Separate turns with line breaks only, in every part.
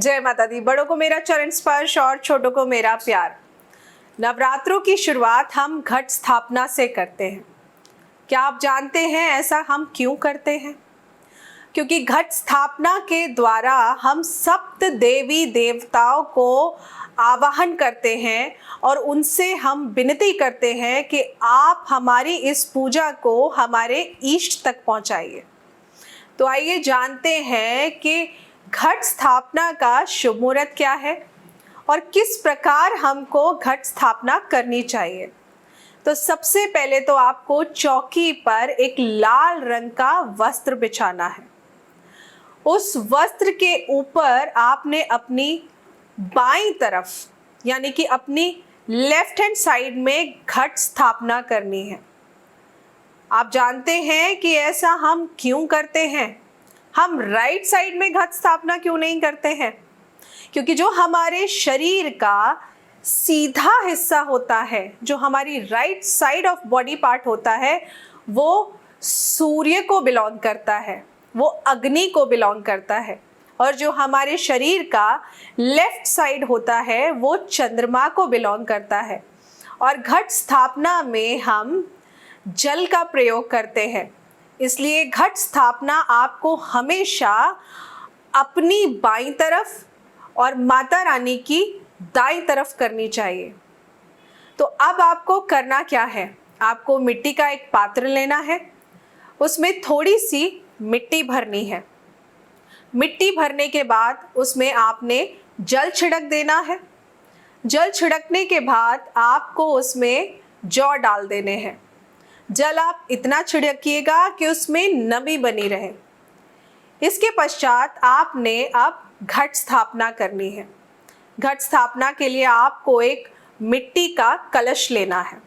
जय माता दी। बड़ों को मेरा चरण स्पर्श और छोटों को मेरा प्यार। नवरात्रों की शुरुआत हम घट स्थापना से करते हैं। क्या आप जानते हैं ऐसा हम क्यों करते हैं? क्योंकि घट स्थापना के द्वारा हम सप्त देवी देवताओं को आवाहन करते हैं और उनसे हम विनती करते हैं कि आप हमारी इस पूजा को हमारे इष्ट तक पहुंचाइए। तो आइए जानते हैं कि घट स्थापना का शुभ मुहूर्त क्या है और किस प्रकार हमको घट स्थापना करनी चाहिए। तो सबसे पहले तो आपको चौकी पर एक लाल रंग का वस्त्र बिछाना है। उस वस्त्र के ऊपर आपने अपनी बाईं तरफ यानी कि अपनी लेफ्ट हैंड साइड में घट स्थापना करनी है। आप जानते हैं कि ऐसा हम क्यों करते हैं? हम राइट साइड में घट स्थापना क्यों नहीं करते हैं? क्योंकि जो हमारे शरीर का सीधा हिस्सा होता है, जो हमारी right side of body part होता है, वो सूर्य को बिलोंग करता है, वो अग्नि को बिलोंग करता है। और जो हमारे शरीर का लेफ्ट साइड होता है वो चंद्रमा को बिलोंग करता है। और घट स्थापना में हम जल का प्रयोग करते हैं, इसलिए घट स्थापना आपको हमेशा अपनी बाईं तरफ और माता रानी की दाईं तरफ करनी चाहिए। तो अब आपको करना क्या है? आपको मिट्टी का एक पात्र लेना है, उसमें थोड़ी सी मिट्टी भरनी है। मिट्टी भरने के बाद उसमें आपने जल छिड़क देना है। जल छिड़कने के बाद आपको उसमें जौ डाल देने हैं। जल आप इतना छिड़किएगा कि उसमें नमी बनी रहे। इसके पश्चात आपने अब घट स्थापना करनी है। घट स्थापना के लिए आपको एक मिट्टी का कलश लेना है।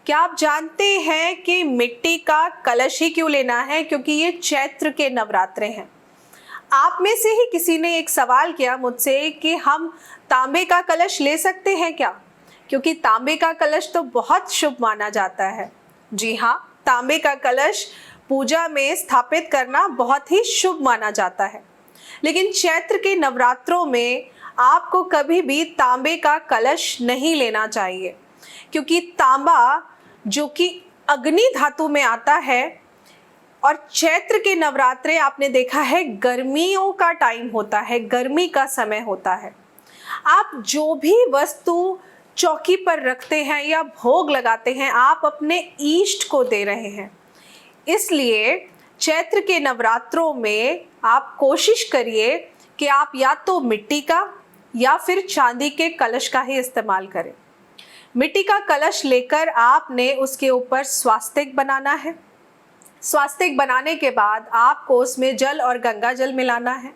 क्या आप जानते हैं कि मिट्टी का कलश ही क्यों लेना है? क्योंकि ये चैत्र के नवरात्रे हैं। आप में से ही किसी ने एक सवाल किया मुझसे कि हम तांबे का कलश ले सकते हैं क्या? क्योंकि तांबे का कलश तो बहुत शुभ माना जाता है। जी हाँ, तांबे का कलश पूजा में स्थापित करना बहुत ही शुभ माना जाता है। लेकिन चैत्र के नवरात्रों में आपको कभी भी तांबे का कलश नहीं लेना चाहिए, क्योंकि तांबा जो कि अग्नि धातु में आता है और चैत्र के नवरात्रे आपने देखा है गर्मियों का टाइम होता है, गर्मी का समय होता है। आप जो भी वस्तु चौकी पर रखते हैं या भोग लगाते हैं, आप अपने इष्ट को दे रहे हैं। इसलिए चैत्र के नवरात्रों में आप कोशिश करिए कि आप या तो मिट्टी का या फिर चांदी के कलश का ही इस्तेमाल करें। मिट्टी का कलश लेकर आपने उसके ऊपर स्वास्तिक बनाना है। स्वास्तिक बनाने के बाद आपको उसमें जल और गंगा जल मिलाना है।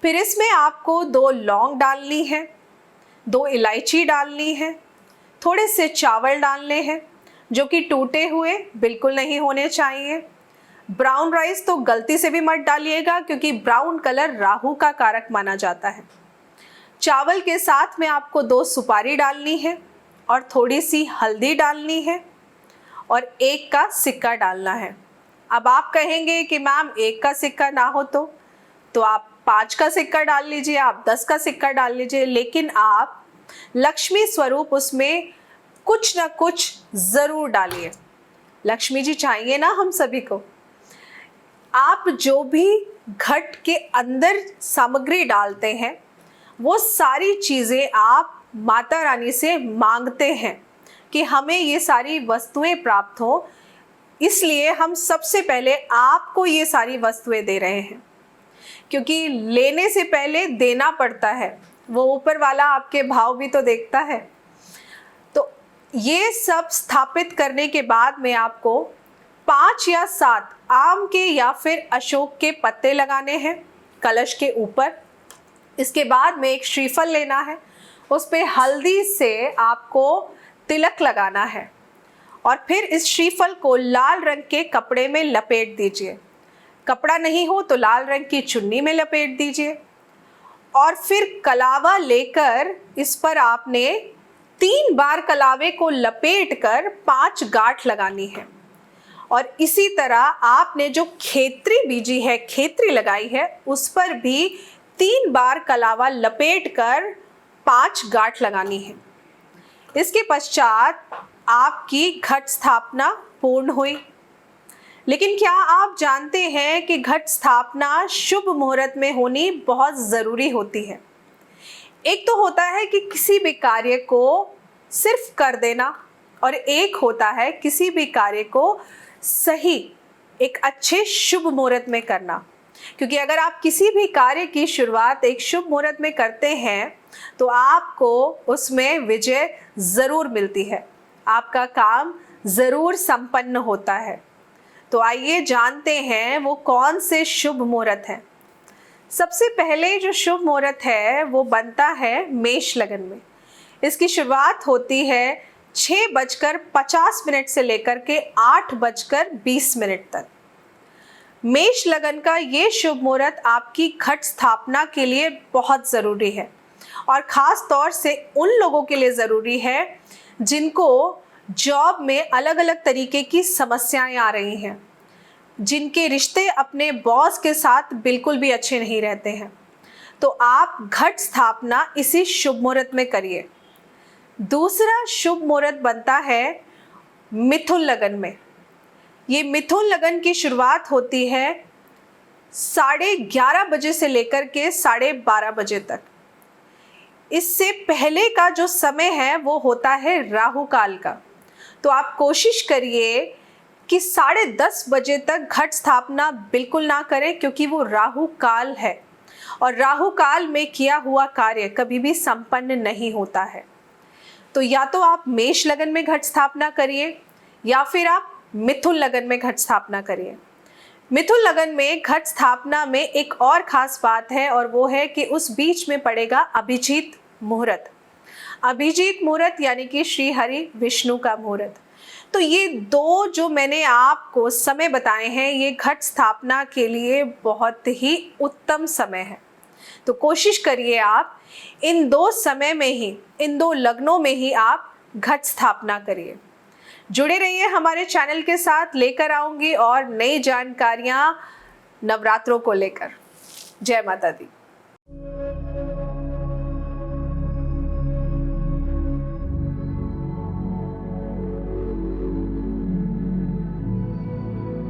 फिर इसमें आपको 2 लौंग डालनी है, 2 इलायची डालनी है, थोड़े से चावल डालने हैं जो कि टूटे हुए बिल्कुल नहीं होने चाहिए। ब्राउन राइस तो गलती से भी मत डालिएगा, क्योंकि ब्राउन कलर राहु का कारक माना जाता है। चावल के साथ में आपको 2 सुपारी डालनी है और थोड़ी सी हल्दी डालनी है और 1 का सिक्का डालना है। अब आप कहेंगे कि मैम 1 का सिक्का ना हो तो आप 5 का सिक्का डाल लीजिए, आप 10 का सिक्का डाल लीजिए, लेकिन आप लक्ष्मी स्वरूप उसमें कुछ ना कुछ ज़रूर डालिए। लक्ष्मी जी चाहिए ना हम सभी को। आप जो भी घट के अंदर सामग्री डालते हैं वो सारी चीज़ें आप माता रानी से मांगते हैं कि हमें ये सारी वस्तुएं प्राप्त हो। इसलिए हम सबसे पहले आपको ये सारी वस्तुएं दे रहे हैं, क्योंकि लेने से पहले देना पड़ता है। वो ऊपर वाला आपके भाव भी तो देखता है। तो ये सब स्थापित करने के बाद में आपको 5 या 7 आम के या फिर अशोक के पत्ते लगाने हैं कलश के ऊपर। इसके बाद में एक श्रीफल लेना है, उस पे हल्दी से आपको तिलक लगाना है और फिर इस श्रीफल को लाल रंग के कपड़े में लपेट दीजिए। कपड़ा नहीं हो तो लाल रंग की चुन्नी में लपेट दीजिए और फिर कलावा लेकर इस पर आपने 3 बार कलावे को लपेटकर 5 गांठ लगानी है। और इसी तरह आपने जो खेत्री बीजी है, खेत्री लगाई है, उस पर भी 3 बार कलावा लपेटकर 5 गांठ लगानी है। इसके पश्चात आपकी घट स्थापना पूर्ण हुई। लेकिन क्या आप जानते हैं कि घट स्थापना शुभ मुहूर्त में होनी बहुत ज़रूरी होती है। एक तो होता है कि किसी भी कार्य को सिर्फ कर देना, और एक होता है किसी भी कार्य को सही एक अच्छे शुभ मुहूर्त में करना। क्योंकि अगर आप किसी भी कार्य की शुरुआत एक शुभ मुहूर्त में करते हैं तो आपको उसमें विजय ज़रूर मिलती है, आपका काम ज़रूर संपन्न होता है। तो आइए जानते हैं वो कौन से शुभ मुहूर्त हैं। सबसे पहले जो शुभ मुहूर्त है वो बनता है मेष लगन में। इसकी शुरुआत होती है 6:50 से लेकर के 8:20 तक। मेष लगन का ये शुभ मुहूर्त आपकी घट स्थापना के लिए बहुत ज़रूरी है, और ख़ास तौर से उन लोगों के लिए ज़रूरी है जिनको जॉब में अलग अलग तरीके की समस्याएं आ रही हैं, जिनके रिश्ते अपने बॉस के साथ बिल्कुल भी अच्छे नहीं रहते हैं। तो आप घट स्थापना इसी शुभ मुहूर्त में करिए। दूसरा शुभ मुहूर्त बनता है मिथुन लगन में। ये मिथुन लगन की शुरुआत होती है 11:30 से लेकर के 12:30 बजे तक। इससे पहले का जो समय है वो होता है राहु काल का। तो आप कोशिश करिए कि 10:30 बजे तक घट स्थापना बिल्कुल ना करें, क्योंकि वो राहु काल है और राहु काल में किया हुआ कार्य कभी भी संपन्न नहीं होता है। तो या तो आप मेष लगन में घट स्थापना करिए या फिर आप मिथुन लगन में घट स्थापना करिए। मिथुन लगन में घट स्थापना में एक और खास बात है, और वो है कि उस बीच में पड़ेगा अभिजीत मुहूर्त। अभिजीत मुहूर्त यानी कि श्री हरि विष्णु का मुहूर्त। तो ये दो जो मैंने आपको समय बताए हैं ये घट स्थापना के लिए बहुत ही उत्तम समय है। तो कोशिश करिए आप इन 2 समय में ही, इन 2 लग्नों में ही आप घट स्थापना करिए। जुड़े रहिए हमारे चैनल के साथ, लेकर आऊंगी और नई जानकारियां नवरात्रों को लेकर। जय माता दी।